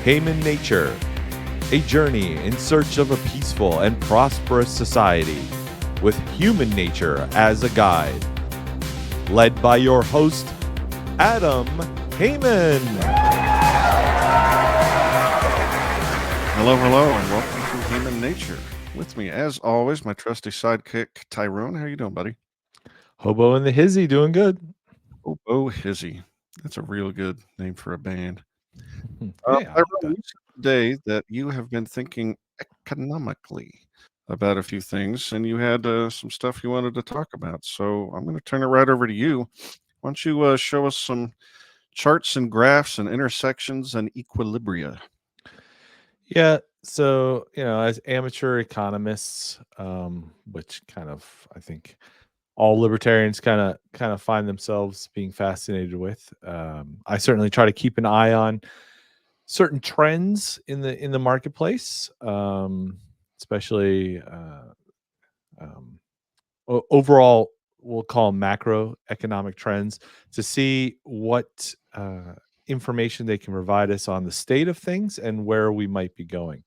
Human Nature, a journey in search of a peaceful and prosperous society with human nature as a guide. Led by your host, Adam Heyman. Hello, and welcome to Human Nature. With me, as always, my trusty sidekick, Tyrone. How you doing, buddy? Hobo and the Hizzie doing good. Hobo Hizzie. That's a real good name for a band. Hey, I like Tyrone, that. you said today that you have been thinking economically about a few things, and you had some stuff you wanted to talk about. So I'm going to turn it right over to you. Why don't you show us some charts and graphs and intersections and equilibria? Yeah, so as amateur economists, which kind of I think all libertarians kind of find themselves being fascinated with. I certainly try to keep an eye on certain trends in the marketplace, especially overall. We'll call them macroeconomic trends to see what information they can provide us on the state of things and where we might be going.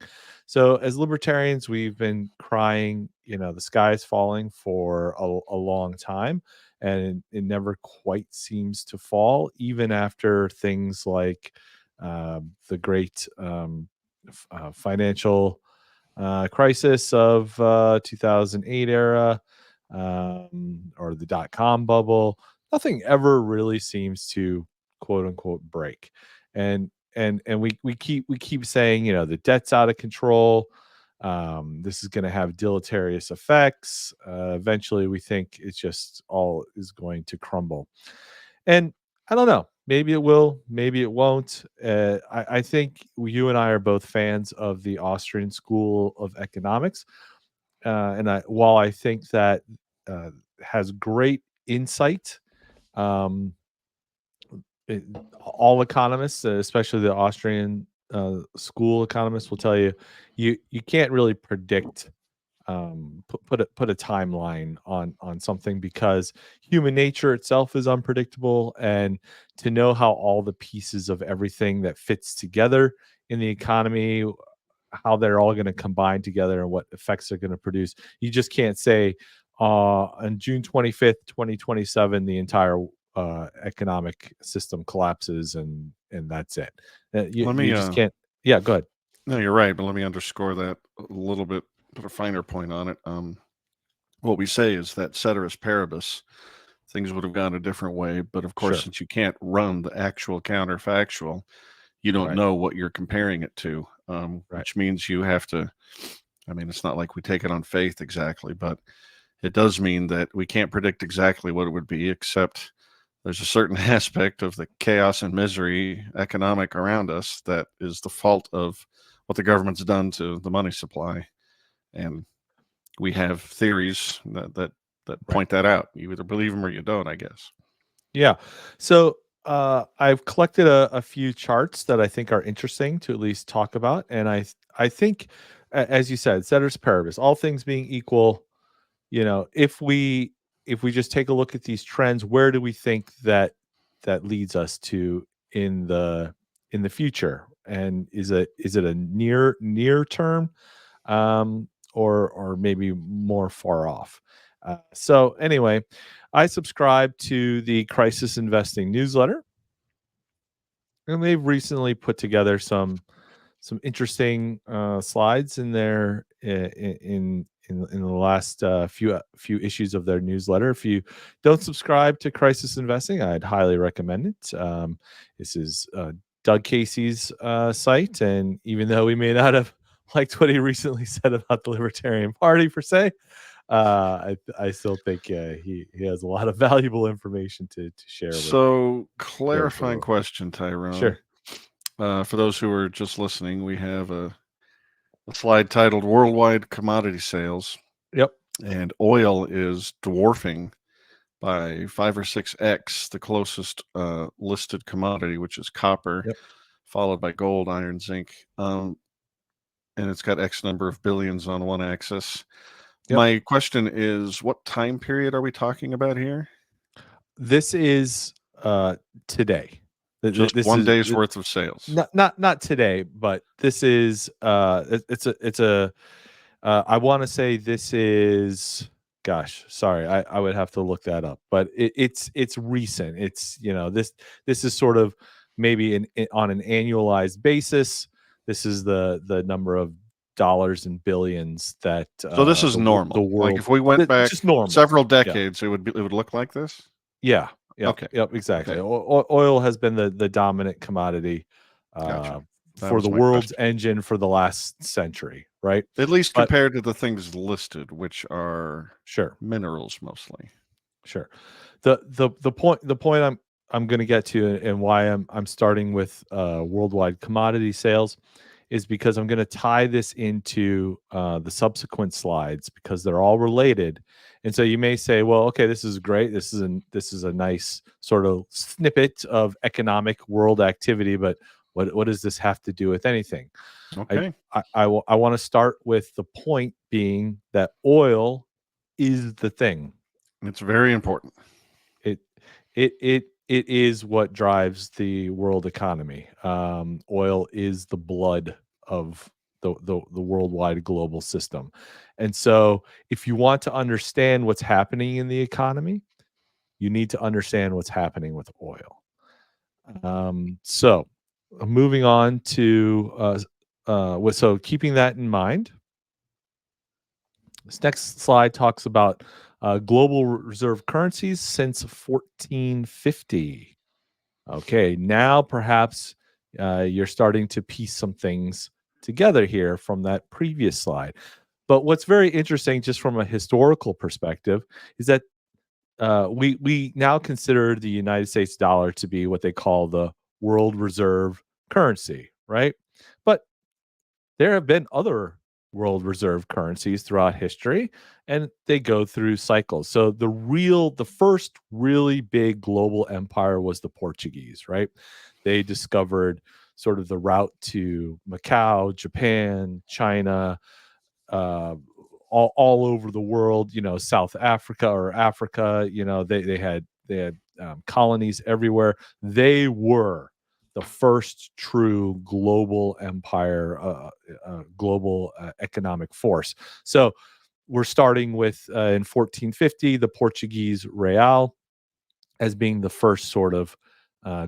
So, as libertarians, we've been crying, the sky is falling for a long time, and it never quite seems to fall, even after things like the great financial crisis of 2008 era, or the dot-com bubble. Nothing ever really seems to quote unquote break. And we keep saying, the debt's out of control. This is going to have deleterious effects. Eventually we think it's just all is going to crumble. And I don't know. Maybe it will. Maybe it won't. I think you and I are both fans of the Austrian School of Economics, while I think that has great insight, um, all economists, especially the Austrian school economists, will tell you you can't really predict, put a timeline on something, because human nature itself is unpredictable, and to know how all the pieces of everything that fits together in the economy, how they're all going to combine together and what effects they're going to produce, you just can't say on June 25th 2027 the entire economic system collapses and that's it. Let You me just can't. Yeah, go ahead. No, you're right, but let me underscore that a little bit, put a finer point on it. What we say is that ceteris paribus, things would have gone a different way, but of course, Sure. since you can't run the actual counterfactual, you don't Right. know what you're comparing it to, Right. which means you have to. I mean, it's not like we take it on faith exactly, but it does mean that we can't predict exactly what it would be, except there's a certain aspect of the chaos and misery economic around us that is the fault of what the government's done to the money supply. And we have theories that Right. point that out. You either believe them or you don't, I guess. Yeah. So I've collected a few charts that I think are interesting to at least talk about, and I think, as you said, ceteris paribus, all things being equal, if we just take a look at these trends, where do we think that leads us to in the future? And is it a near term, or maybe more far off? So anyway, I subscribe to the Crisis Investing newsletter, and they've recently put together some interesting slides in there, in the last few issues of their newsletter. If you don't subscribe to Crisis Investing, I'd highly recommend it. This is Doug Casey's site, and even though we may not have liked what he recently said about the Libertarian Party per se, I still think he has a lot of valuable information to share with. So, clarifying question, Tyrone. Sure. For those who are just listening, we have a slide titled Worldwide Commodity Sales. Yep. And oil is dwarfing by 5 or 6x the closest listed commodity, which is copper, Yep. followed by gold, iron, zinc. And it's got X number of billions on one axis. Yep. My question is, what time period are we talking about here? This is today. Just This one is day's worth of sales. not today, but this is it's a I want to say this is, gosh, sorry, I would have to look that up, but it's recent. It's, this is sort of maybe on an annualized basis. This is the number of dollars and billions that So this is the normal. Like world, if we went back just normal. several Yeah. decades, it would look like this. Yeah. Yep. Okay. Yep. Exactly. Okay. Oil has been the dominant commodity Gotcha. uh, That for was the my world's question. engine for the last century, right? At least But compared to the things listed, which are sure, minerals mostly. sure. The point I'm going to get to, and why I'm starting with worldwide commodity sales, is because I'm going to tie this into the subsequent slides, because they're all related. And so you may say, well, okay, this is great. This is a nice sort of snippet of economic world activity, but what does this have to do with anything? Okay. I want to start with the point being that oil is the thing. It's very important. It it is what drives the world economy. Oil is the blood of the worldwide global system. And so if you want to understand what's happening in the economy, you need to understand what's happening with oil. So moving on to so keeping that in mind, this next slide talks about global reserve currencies since 1450. Okay, now perhaps you're starting to piece some things together here from that previous slide. But what's very interesting, just from a historical perspective, is that we now consider the United States dollar to be what they call the world reserve currency, right? But there have been other world reserve currencies throughout history, and they go through cycles. So the first really big global empire was the Portuguese, right? They discovered sort of the route to Macau, Japan, China, uh, all over the world. South Africa or Africa. They had colonies everywhere. They were the first true global empire, global economic force. So we're starting with in 1450 the Portuguese real as being the first sort of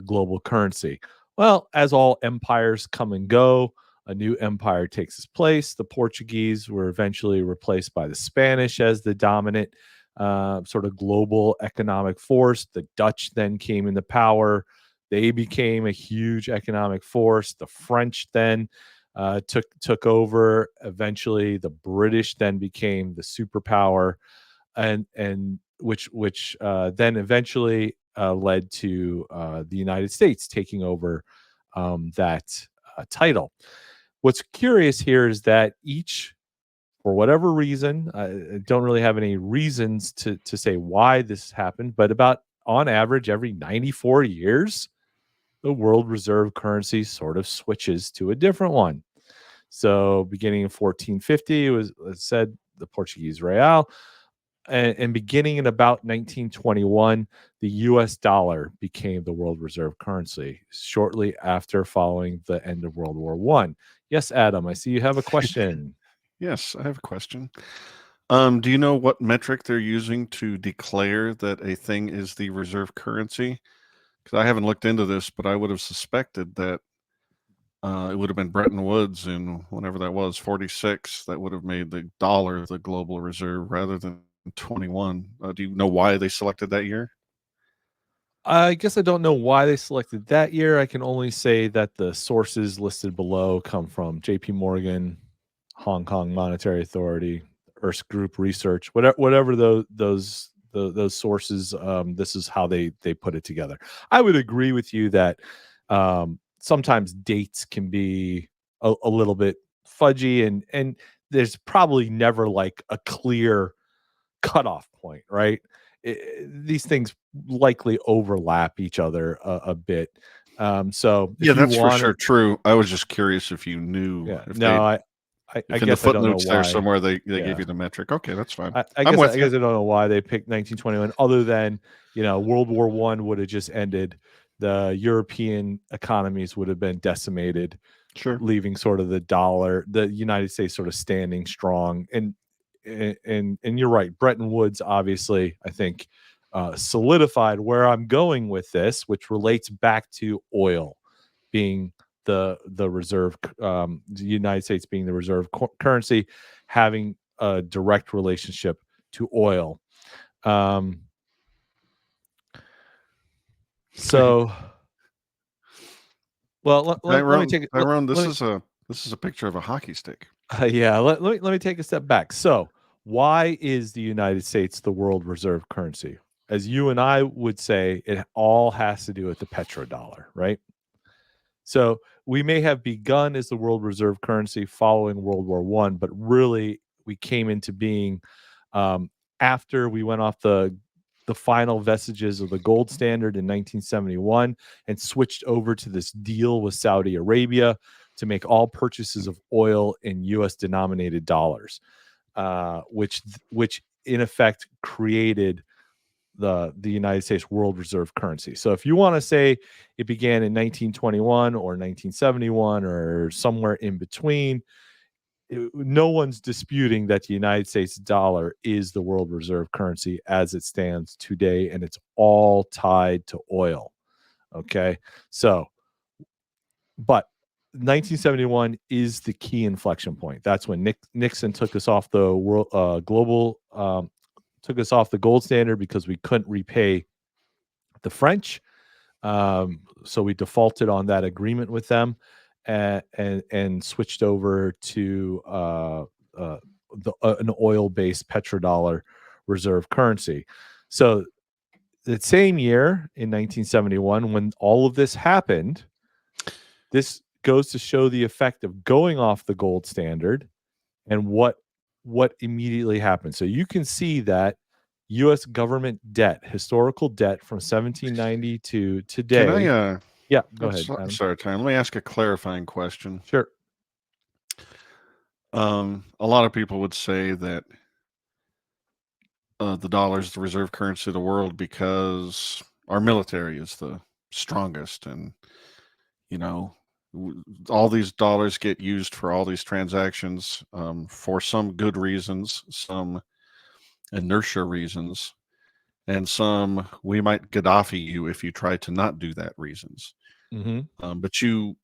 global currency. Well, as all empires come and go, a new empire takes its place. The Portuguese were eventually replaced by the Spanish as the dominant sort of global economic force. The Dutch then came into power. They became a huge economic force. The French then took over. Eventually, the British then became the superpower, and which then eventually led to the United States taking over that title. What's curious here is that each, for whatever reason, I don't really have any reasons to say why this happened, but about on average, every 94 years, the world reserve currency sort of switches to a different one. So beginning in 1450, it was said the Portuguese real. And beginning in about 1921, the US dollar became the world reserve currency shortly after following the end of World War One. Yes, Adam, I see you have a question. Yes, I have a question. Do you know what metric they're using to declare that a thing is the reserve currency? Because I haven't looked into this, but I would have suspected that it would have been Bretton Woods in whenever that was, 46, that would have made the dollar the global reserve rather than 21. Do you know why they selected that year? I guess I don't know why they selected that year. I can only say that the sources listed below come from JP Morgan, Hong Kong Monetary Authority, Erskine Group Research, whatever those sources. This is how they put it together. I would agree with you that sometimes dates can be a little bit fudgy, and there's probably never like a clear cutoff point, right? These things likely overlap each other a bit. So Yeah, if you that's for want sure to, true. I was just curious if you knew yeah, if no, they I if in the guess I don't know footnotes there why. somewhere they gave Yeah, you the metric. Okay, that's fine. I I'm guess with I you. guess I don't know why they picked 1921, other than World War One would have just ended the European economies would have been decimated, Sure. leaving sort of the United States sort of standing strong. And you're right, Bretton Woods obviously, I think, solidified where I'm going with this, which relates back to oil being the reserve, the United States being the reserve currency, having a direct relationship to oil. So, well, let me take it. Tyrone, this is a picture of a hockey stick. Yeah, let me take a step back. So, why is the United States the world reserve currency? As you and I would say, it all has to do with the petrodollar, right? So we may have begun as the world reserve currency following World War One, but really we came into being after we went off the final vestiges of the gold standard in 1971 and switched over to this deal with Saudi Arabia to make all purchases of oil in U.S. denominated dollars, which in effect created the United States world reserve currency. So if you want to say it began in 1921 or 1971 or somewhere in between, no one's disputing that the United States dollar is the world reserve currency as it stands today, and it's all tied to oil. Okay, so but 1971 is the key inflection point. That's when Nixon took us off the world global took us off the gold standard because we couldn't repay the French. So we defaulted on that agreement with them and switched over to an oil-based petrodollar reserve currency. So the same year in 1971, when all of this happened, this goes to show the effect of going off the gold standard and what immediately happened. So you can see that U.S. government debt, historical debt from 1790 to today. Can I? Yeah, go ahead, Adam. Sorry, Tom. Let me ask a clarifying question. Sure. A lot of people would say that the dollar is the reserve currency of the world because our military is the strongest, and all these dollars get used for all these transactions for some good reasons, some inertia reasons, and some we might Gaddafi you if you try to not do that reasons. But you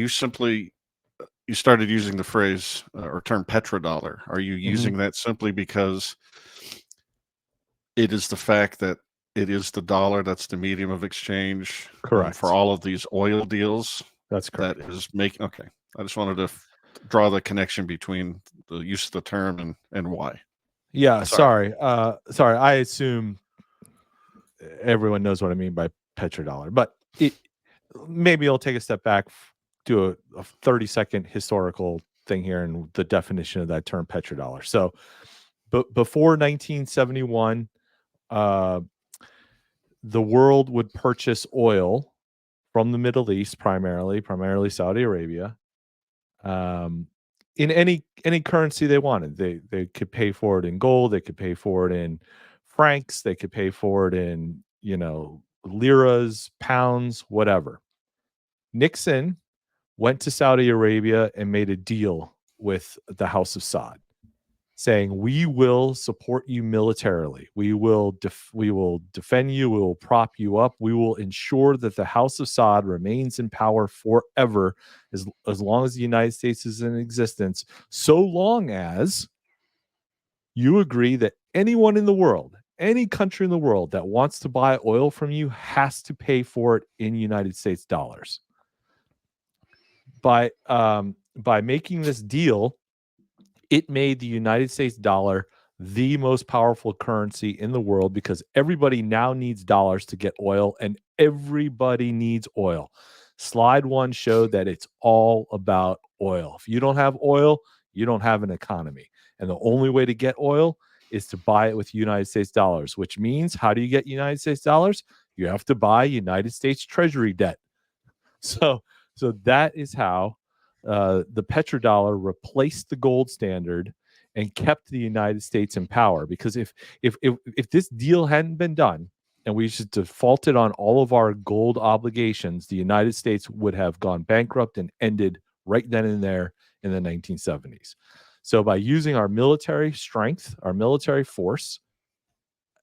started using the phrase or term petrodollar. Are you using that simply because it is the fact that it is the dollar that's the medium of exchange for all of these oil deals? That's correct. That is making okay. I just wanted to draw the connection between the use of the term and why. Yeah, sorry. I assume everyone knows what I mean by petrodollar, but maybe I'll take a step back, do a 30-second historical thing here and the definition of that term petrodollar. So, but before 1971, the world would purchase oil from the Middle East, primarily Saudi Arabia, in any currency they wanted. They could pay for it in gold, they could pay for it in francs, they could pay for it in liras, pounds, whatever. Nixon went to Saudi Arabia and made a deal with the House of Saud, saying, we will support you militarily. We will defend you. We will prop you up. We will ensure that the House of Saud remains in power forever, as long as the United States is in existence, so long as you agree that anyone in the world, any country in the world that wants to buy oil from you has to pay for it in United States dollars. By making this deal, it made the United States dollar the most powerful currency in the world because everybody now needs dollars to get oil, and everybody needs oil. Slide one showed that it's all about oil. If you don't have oil, you don't have an economy. And the only way to get oil is to buy it with United States dollars, which means how do you get United States dollars? You have to buy United States Treasury debt. So that is how the petrodollar replaced the gold standard and kept the United States in power. Because if this deal hadn't been done and we just defaulted on all of our gold obligations, the United States would have gone bankrupt and ended right then and there in the 1970s. So by using our military strength, our military force,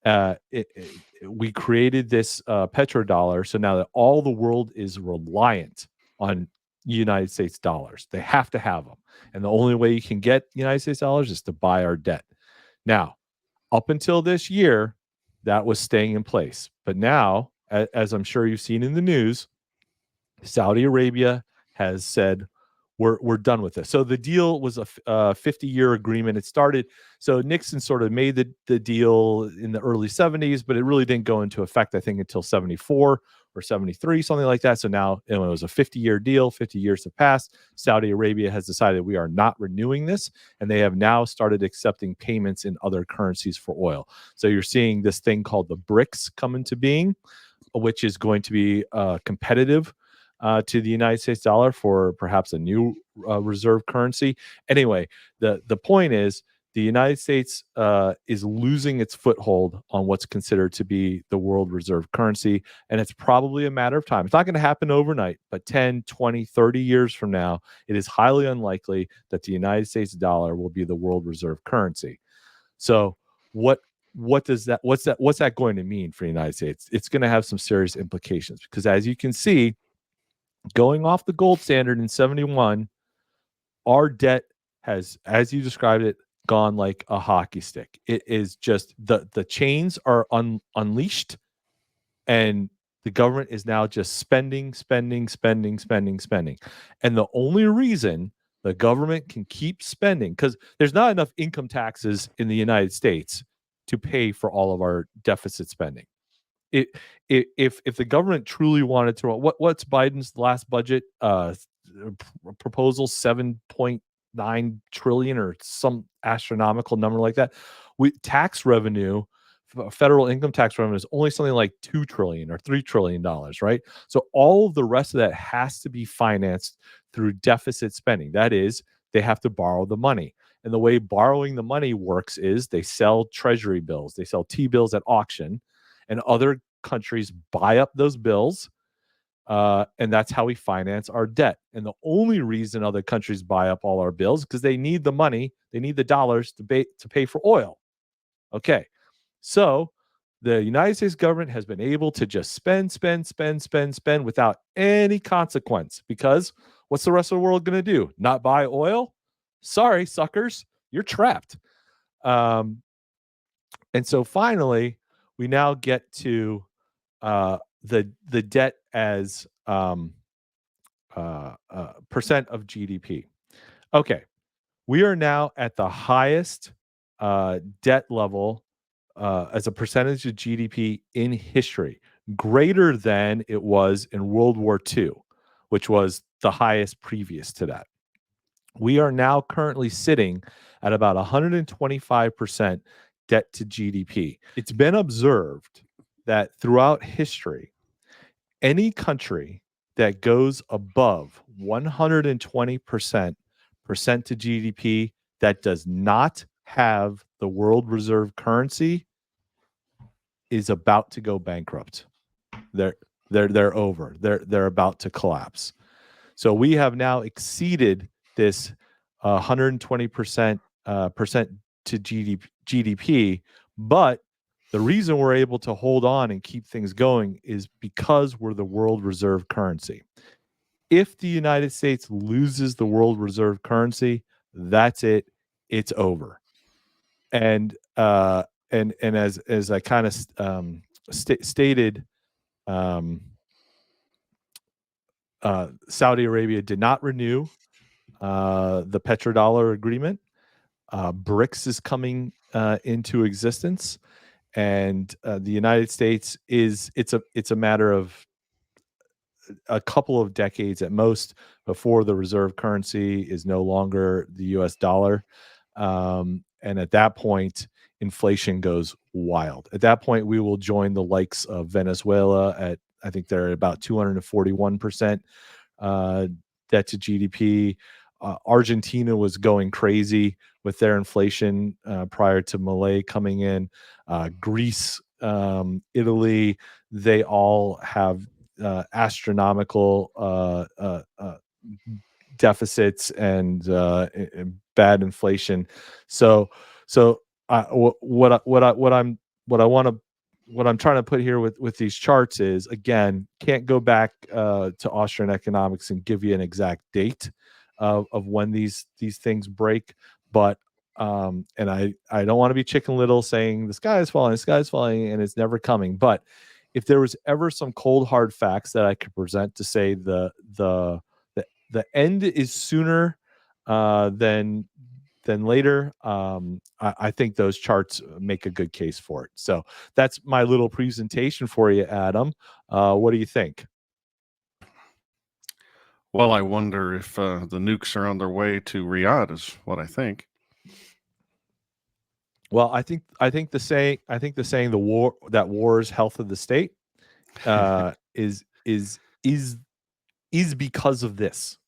we created this petrodollar. So now that all the world is reliant on United States dollars, they have to have them. And the only way you can get United States dollars is to buy our debt. Now, up until this year, that was staying in place. But now, as I'm sure you've seen in the news, Saudi Arabia has said, we're done with this. So the deal was a 50-year agreement. It started, so Nixon sort of made the deal in the early 70s, but it really didn't go into effect, I think, until 74 or 73, something like that. So now it was a 50-year deal. 50 years have passed. Saudi Arabia has decided we are not renewing this, and they have now started accepting payments in other currencies for oil. So you're seeing this thing called the BRICS come into being, which is going to be competitive to the United States dollar for perhaps a new reserve currency. Anyway, the point is the United States is losing its foothold on what's considered to be the world reserve currency, and it's probably a matter of time. It's not going to happen overnight, but 10, 20, 30 years from now, it is highly unlikely that the United States dollar will be the world reserve currency. So what's that going to mean for the United States? It's going to have some serious implications because, as you can see, going off the gold standard in 71, our debt has, as you described it, gone like a hockey stick. It is just the chains are unleashed, and the government is now just spending. And the only reason the government can keep spending, because there's not enough income taxes in the United States to pay for all of our deficit spending. If the government truly wanted to, what's Biden's last budget proposal, 7.9 trillion or some astronomical number like that. Tax revenue, federal income tax revenue, is only something like 2 trillion or 3 trillion dollars, right? So all of the rest of that has to be financed through deficit spending. That is, they have to borrow the money. And the way borrowing the money works is they sell treasury bills, they sell T-bills at auction, and other countries buy up those bills, and that's how we finance our debt. And the only reason other countries buy up all our bills is because they need the money, they need the dollars to pay for oil. Okay, so the United States government has been able to just spend without any consequence, because what's the rest of the world going to do? Not buy oil? Sorry, suckers, you're trapped. And so finally, we now get to the debt as percent of GDP. Okay, we are now at the highest debt level as a percentage of GDP in history, greater than it was in World War II, which was the highest previous to that. We are now currently sitting at about 125% debt to GDP. It's been observed that throughout history, any country that goes above 120% to GDP that does not have the world reserve currency is about to go bankrupt. They're over. They're about to collapse. So we have now exceeded this 120% percent to GDP, but the reason we're able to hold on and keep things going is because we're the world reserve currency. If the United States loses the world reserve currency, that's it. It's over. And as I kind of stated, Saudi Arabia did not renew the petrodollar agreement. BRICS is coming into existence, and the United States it's a matter of a couple of decades at most before the reserve currency is no longer the US dollar. And at that point, inflation goes wild. At that point, we will join the likes of Venezuela at, I think they're at about 241% debt to GDP. Argentina was going crazy with their inflation prior to Malay coming in. Greece Italy, they all have astronomical deficits and bad inflation. So what I'm trying to put here with these charts is, again, can't go back to Austrian economics and give you an exact date of when these things break, but and I don't want to be Chicken Little saying the sky is falling, and it's never coming. But if there was ever some cold hard facts that I could present to say the end is sooner than later, I think those charts make a good case for it. So that's my little presentation for you, Adam. What do you think? Well, I wonder if the nukes are on their way to Riyadh, is what I think. Well, I think the saying the war is health of the state is because of this.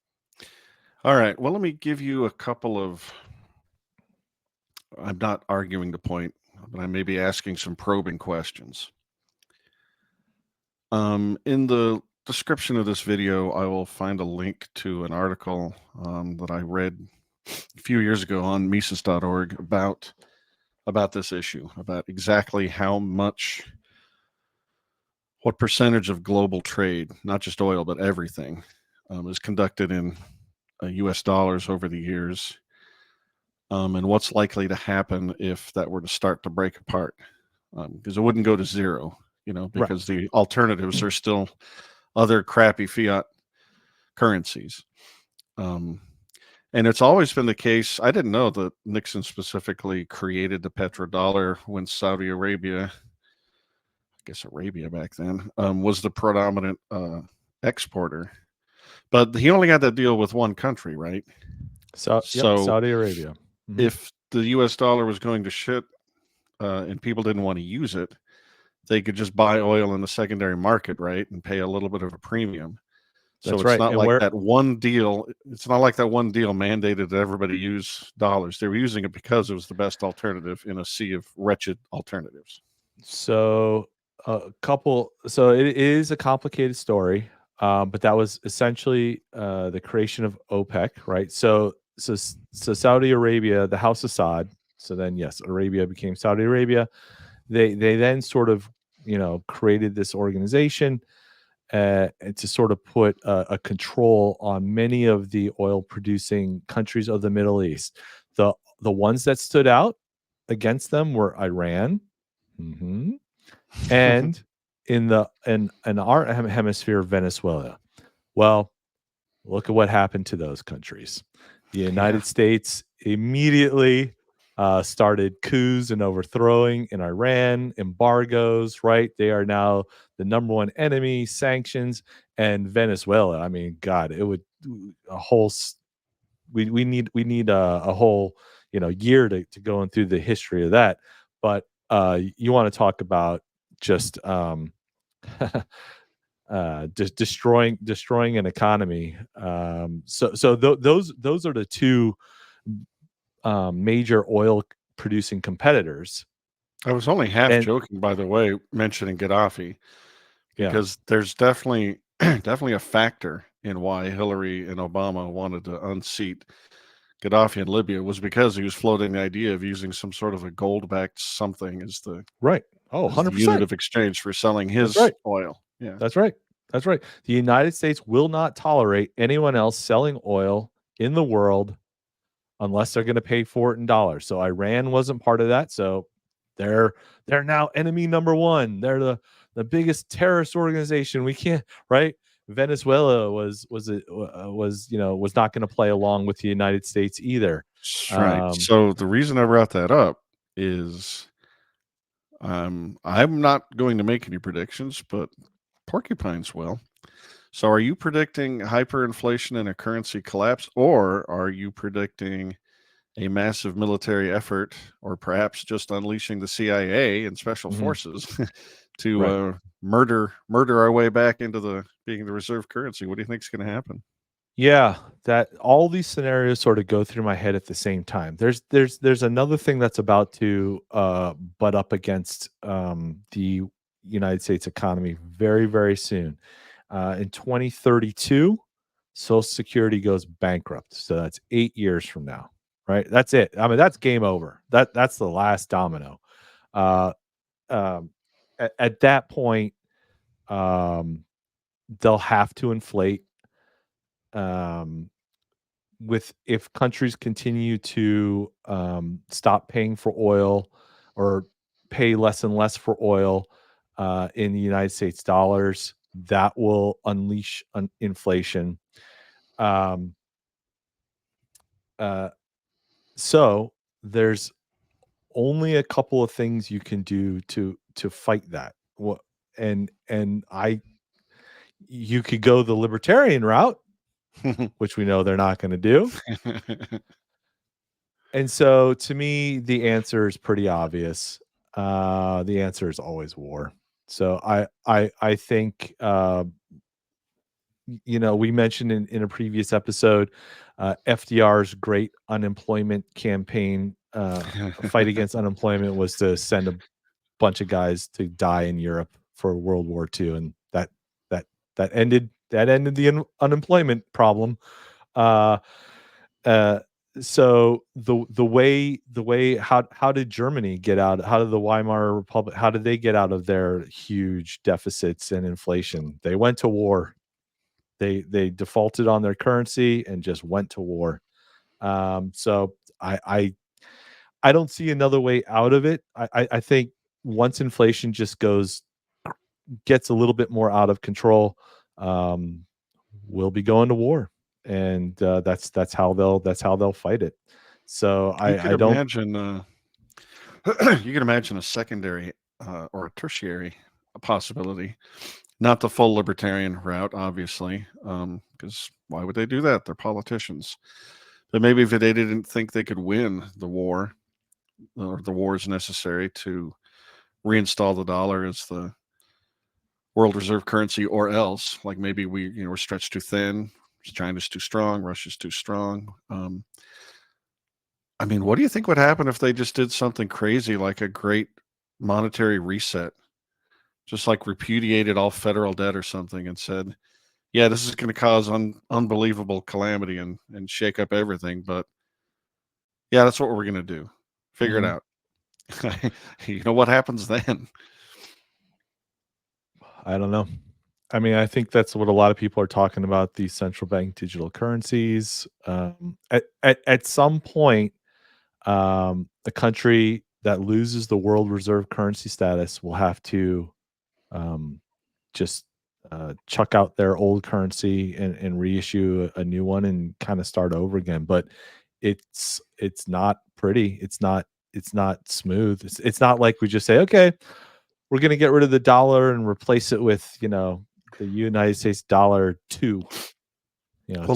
All right. Well, let me give you a couple of. I'm not arguing the point, but I may be asking some probing questions. In the description of this video, I will find a link to an article that I read a few years ago on Mises.org about this issue, about exactly what percentage of global trade, not just oil, but everything, is conducted in US dollars over the years, and what's likely to happen if that were to start to break apart. Because it wouldn't go to zero, because the alternatives are still other crappy fiat currencies. And it's always been the case. I didn't know that Nixon specifically created the petrodollar when Saudi Arabia, I guess Arabia back then, was the predominant exporter. But he only got that deal with one country, right? So Saudi Arabia. Mm-hmm. If the US dollar was going to shit and people didn't want to use it, they could just buy oil in the secondary market, right, and pay a little bit of a premium. So it's not like that one deal. It's not like that one deal mandated that everybody use dollars. They were using it because it was the best alternative in a sea of wretched alternatives. So so it is a complicated story, but that was essentially the creation of OPEC, right? So Saudi Arabia, the House of Saud. So then, yes, Arabia became Saudi Arabia. They then sort of created this organization to sort of put a control on many of the oil producing countries of the Middle East. The ones that stood out against them were Iran, and in our hemisphere, Venezuela. Well, look at what happened to those countries. The United States immediately started coups and overthrowing in Iran, embargoes, right? They are now the number one enemy, sanctions, and Venezuela. I mean, God, it would a whole. We need a whole year to going through the history of that. But you want to talk about just destroying an economy. Those are the two major oil producing competitors. I was only half joking, by the way, mentioning Gaddafi, because there's definitely a factor in why Hillary and Obama wanted to unseat Gaddafi in Libya was because he was floating the idea of using some sort of a gold-backed something as the 100% the unit of exchange for selling his oil. Yeah, that's right. The United States will not tolerate anyone else selling oil in the world unless they're going to pay for it in dollars. So Iran wasn't part of that. So they're now enemy number one. They're the biggest terrorist organization. We can't, right? Venezuela was not going to play along with the United States either. Right. So the reason I brought that up is I'm not going to make any predictions, but Porcupines will. So are you predicting hyperinflation and a currency collapse, or are you predicting a massive military effort, or perhaps just unleashing the CIA and special forces to murder our way back into being the reserve currency? What do you think is going to happen? Yeah, that all these scenarios sort of go through my head at the same time. There's another thing that's about to butt up against the United States economy very, very soon. In 2032, Social Security goes bankrupt. So that's 8 years from now, right? That's it. I mean, that's game over. That's the last domino. Uh, um, at that point, um, they'll have to inflate. Um, with if countries continue to stop paying for oil or pay less and less for oil in the United States dollars, that will unleash inflation. Um, uh, so there's only a couple of things you can do to fight that. What and I you could go the libertarian route, which we know they're not going to do. And so to me, the answer is pretty obvious. The answer is always war. So I think we mentioned in a previous episode FDR's great unemployment campaign, fight against unemployment, was to send a bunch of guys to die in Europe for World War II, and that that ended the unemployment problem. Uh, uh, so the way how did Germany get out? How did the Weimar Republic? How did they get out of their huge deficits and inflation? They went to war. They defaulted on their currency and just went to war. So I don't see another way out of it. I think once inflation just gets a little bit more out of control, um, we'll be going to war, and that's how they'll fight it. So You could I don't. imagine, you could imagine a secondary or a tertiary possibility, not the full libertarian route, obviously, because why would they do that? They're politicians. But maybe if they didn't think they could win the war, or the war is necessary to reinstall the dollar as the world reserve currency, or else, like maybe we're stretched too thin, China's too strong, Russia's too strong. I mean, what do you think would happen if they just did something crazy like a great monetary reset? Just like repudiated all federal debt or something and said, yeah, this is going to cause unbelievable calamity and shake up everything. But yeah, that's what we're going to do. Figure it Mhm. out. You know what happens then? I don't know. I mean, I think that's what a lot of people are talking about, these central bank digital currencies. At some point, the country that loses the world reserve currency status will have to um, just chuck out their old currency and reissue a new one and kind of start over again. But it's not pretty. It's not smooth. It's not like we just say, okay, we're going to get rid of the dollar and replace it with the United States dollar Well,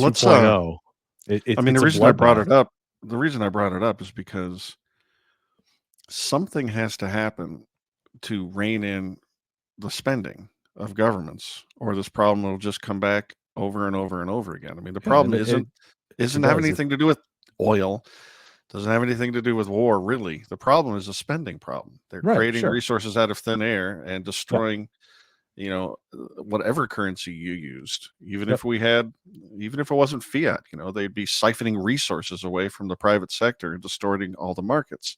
let's 2.0. I mean, It's a bloodbath. the reason I brought it up is because something has to happen to rein in the spending of governments, or this problem will just come back over and over and over again. I mean, the Yeah, problem and it isn't have does it. anything to do with oil, doesn't have anything to do with war, really. The problem is a spending problem. They're Right, creating sure. resources out of thin air and Yep, destroying, whatever currency you used. yep. Even if it wasn't fiat, they'd be siphoning resources away from the private sector and distorting all the markets.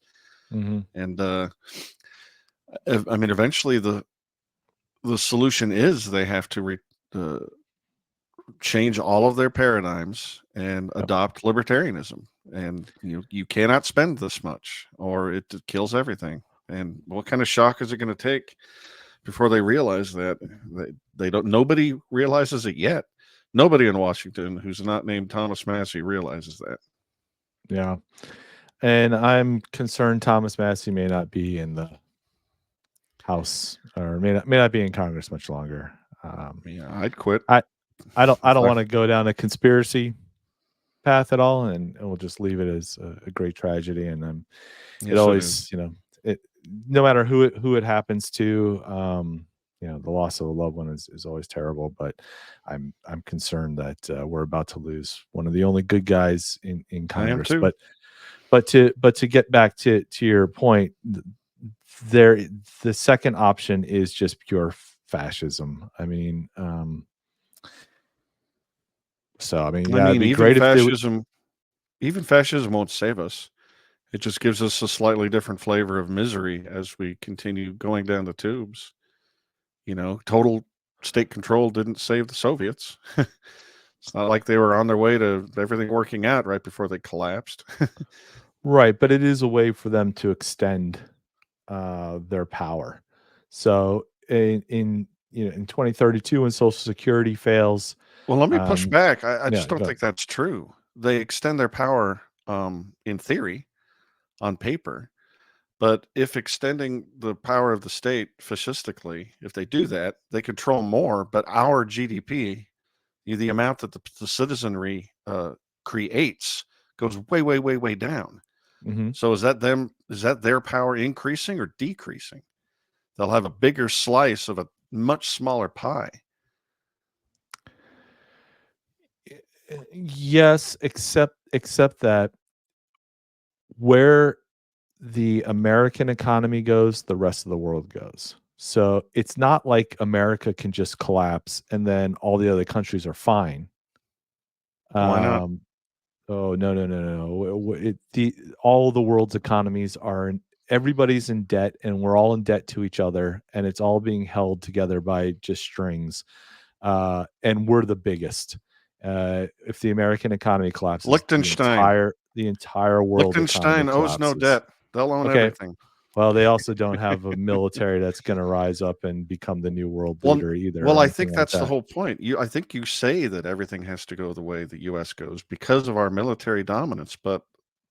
Mhm. And I mean, eventually the solution is they have to uh, change all of their paradigms and Yep. adopt libertarianism. And you cannot spend this much, or it kills everything. And what kind of shock is it going to take before they realize that? They don't. Nobody realizes it yet. Nobody in Washington who's not named Thomas Massey realizes that. Yeah. And I'm concerned Thomas Massey may not be in the House, or may not be in Congress much longer. Yeah, I'd quit I I don't if I. want to go down a conspiracy path at all, and we'll just leave it as a great tragedy. And it Yes, it is. always, it no matter who it happens to, the loss of a loved one is always terrible. But I'm concerned that we're about to lose one of the only good guys in I am Congress. too. But to get back to your point, there the second option is just pure fascism. I mean, yeah, it'd be great if they would. Even fascism won't save us. It just gives us a slightly different flavor of misery as we continue going down the tubes. Total state control didn't save the Soviets. It's not like they were on their way to everything working out right before they collapsed. Right, but it is a way for them to extend their power. So in 2032, when Social Security fails, Well, let me push um, back. I yeah, just don't go ahead. think that's true. They extend their power in theory, on paper. But if extending the power of the state fascistically, if they do that, they control more. But our GDP, the amount that the citizenry creates, goes way, way, way, way down. Mhm. So is that them? Is that their power increasing or decreasing? They'll have a bigger slice of a much smaller pie. Yes, except that where the American economy goes, the rest of the world goes. So it's not like America can just collapse and then all the other countries are fine. Why not? Um, oh no, no, no, no. All the world's economies are everybody's in debt, and we're all in debt to each other, and it's all being held together by just strings. And we're the biggest. If the American economy collapses, Liechtenstein. the entire world economy Liechtenstein owes no collapses. debt. They'll own Okay. everything. Well, they also don't have a military that's going to rise up and become the new world Well, leader either, well, or I anything think like that's the that. whole point. I think you say that everything has to go the way the U.S. goes because of our military dominance, but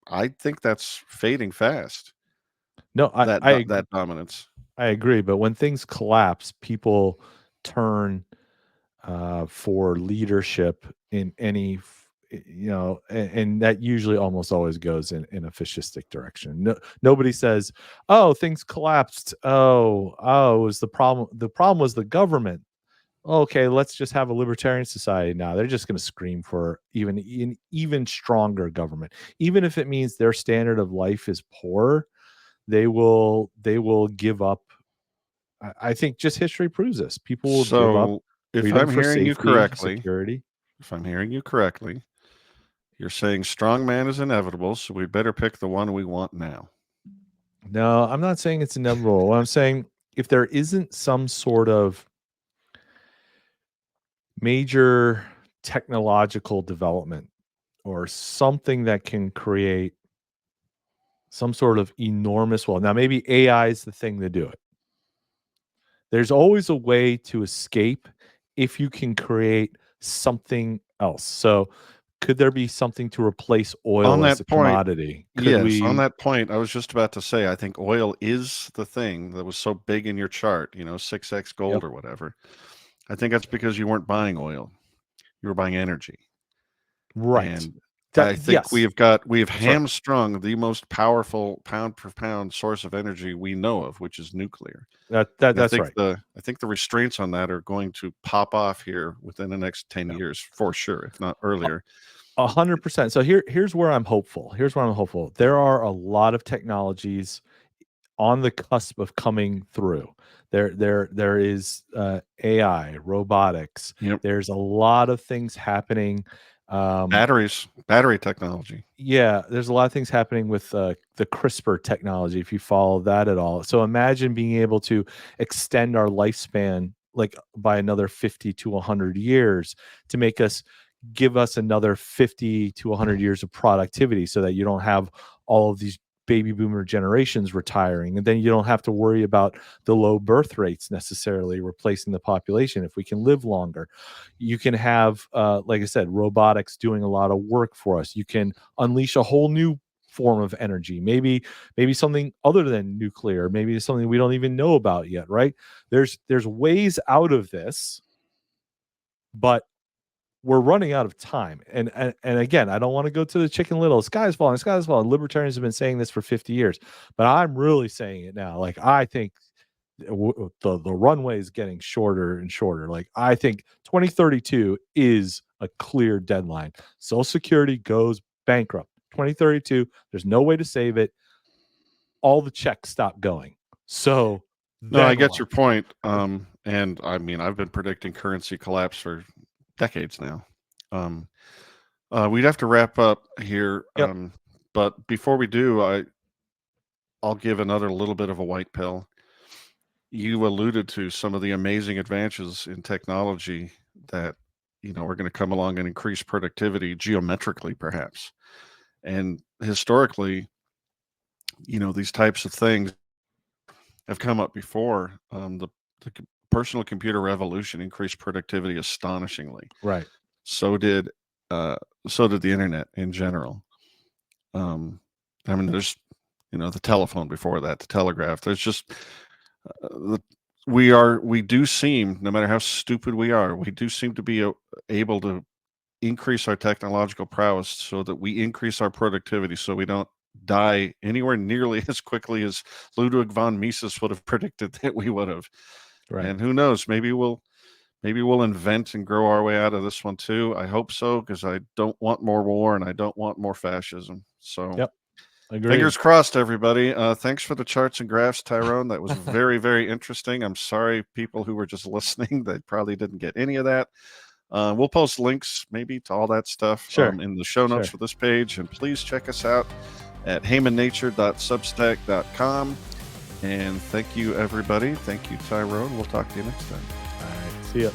I think that's fading fast. No, That dominance. I agree. But when things collapse, people turn for leadership in and that usually almost always goes in a fascistic direction. Nobody says, "Oh, things collapsed. Oh, it was the problem. The problem was the government." Okay, let's just have a libertarian society now. They're just going to scream for even stronger government, even if it means their standard of life is poor. They will give up. I think just history proves this. People will give up So, if freedom I'm for hearing you safety, correctly, security. you're saying strong man is inevitable, so we better pick the one we want now. No, I'm not saying it's inevitable. What I'm saying, if there isn't some sort of major technological development or something that can create some sort of enormous wealth. Now, maybe AI is the thing to do it. There's always a way to escape if you can create something else. So, could there be something to replace On oil as a that point, commodity? Could yes, on we? that point, I was just about to say, I think oil is the thing that was so big in your chart, 6x Yep. gold or whatever. I think that's because you weren't buying oil, you were buying energy. Right. And I think Yes. we have Sorry. hamstrung the most powerful pound for pound source of energy we know of, which is nuclear. And That's right. I think the restraints on that are going to pop off here within the next 10 Yeah. years for sure, if not earlier. 100%. So here's where I'm hopeful. Here's where I'm hopeful. There are a lot of technologies on the cusp of coming through. There is AI, robotics. Yep. There's a lot of things happening. Um, Battery technology. yeah, there's a lot of things happening with the CRISPR technology. If you follow that at all, so imagine being able to extend our lifespan like by another 50 to 100 years to give us another 50 to 100 years of productivity so that you don't have all of these baby boomer generations retiring, and then you don't have to worry about the low birth rates necessarily replacing the population. If we can live longer, you can have like I said, robotics doing a lot of work for us. You can unleash a whole new form of energy, maybe something other than nuclear, maybe something we don't even know about yet, right? There's ways out of this, but we're running out of time. And again, I don't want to go to the Chicken Little. Sky's falling, sky's falling. Libertarians have been saying this for 50 years, but I'm really saying it now. Like, I think the runway is getting shorter and shorter. Like, I think 2032 is a clear deadline. Social Security goes bankrupt 2032. There's no way to save it. All the checks stop going. So No, I then get what? your point. And I mean, I've been predicting currency collapse for decades now. We'd have to wrap up here. Yep. But before we do, I'll give another little bit of a white pill. You alluded to some of the amazing advances in technology that, are going to come along and increase productivity geometrically, perhaps. And historically, these types of things have come up before. The personal computer revolution increased productivity astonishingly. Right. So did the internet in general. I mean, there's the telephone before that, the telegraph. There's just we do seem, no matter how stupid we are, we do seem to be able to increase our technological prowess so that we increase our productivity, so we don't die anywhere nearly as quickly as Ludwig von Mises would have predicted that we would have. Right. And who knows, maybe we'll invent and grow our way out of this one too. I hope so, because I don't want more war and I don't want more fascism. So Yep. Agreed. Fingers crossed, everybody. Thanks for the charts and graphs, Tyrone. That was very, very interesting. I'm sorry, people who were just listening, that probably didn't get any of that. We'll post links maybe to all that stuff in the show notes for this page. And please check us out at heymannature.substack.com. And thank you, everybody. Thank you, Tyrone. We'll talk to you next time. All right. See ya.